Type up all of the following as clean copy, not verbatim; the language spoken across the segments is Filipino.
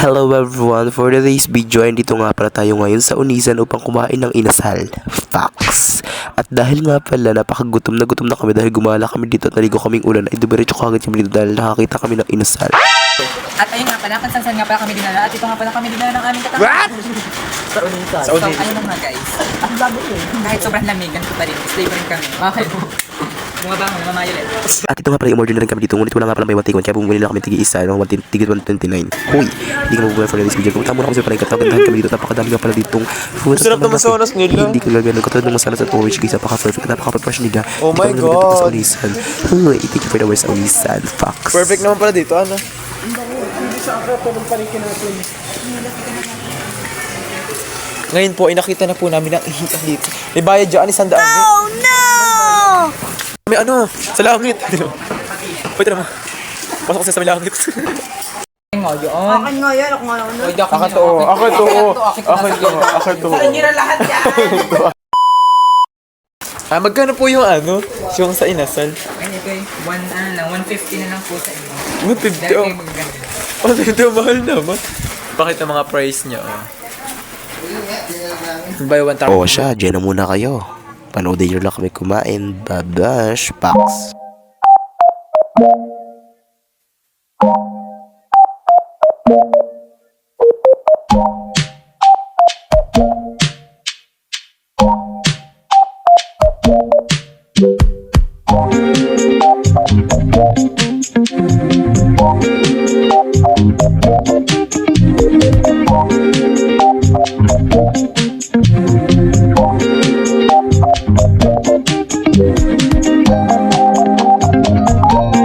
Hello everyone, for today's video ay dito nga pala tayo ngayon sa Unisan upang kumain ng inasal. Facts. At dahil nga pala napakagutom na kami dahil gumala kami dito at naligo kaming ulan ay dumiretso kagad kami dito dahil nakakita kami ng inasal. At ayun nga pala, kansan nga pala kami dinala at ito nga pala kami dinala ng aming katapos. What? Sa Unisan. So ayun na nga guys. Ang bago eh. Kahit sobrang lamig, ganito pa rin. Stay pa rin kami. Bakit? Bunga ba? Namamayo ulit. At ito nga pala i-order na rin kami dito ngunit wala nga pala may 1 take 1 kaya bumili na kami tig-isa tigit 129. Huy, hindi ka mabubuhay for this video. Kung tamo na kami sa palengke gandahan kami dito. Napakadami nga pala ditong food. Sarap na masanas nila. Hindi ka gagano katulad ng masanas at porridge guys. Napaka-perfect at napaka-fresh nila. Oh my God. Sa Unisan. Huy, thank you for the words sa Unisan. Facts. Perfect naman pala dito, ano? Ngayon po, ay nakita na po namin ang ihitan dito. May bayad dyan, 100. Oh no! May ano, sa langit. Pwede naman. Pasok ko sa langit. Ngayon. Akin nga yan, ako nga naman. Ako to. Sa inyo na lahat yan! Magkano po yung ano? Yung sa inasal? Ayun ito eh, 150 na lang po sa inyo. 150 Dahil kayo magaganda. Oh, ito mahal naman. Bakit ang mga price niya? Buy one time. Oo siya, dyan na muna kayo. Panoodin nyo lang kami kumain. Babash, Pax.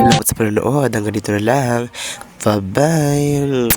Salamat sa panonood. Hanggang dito na lang. Bye-bye.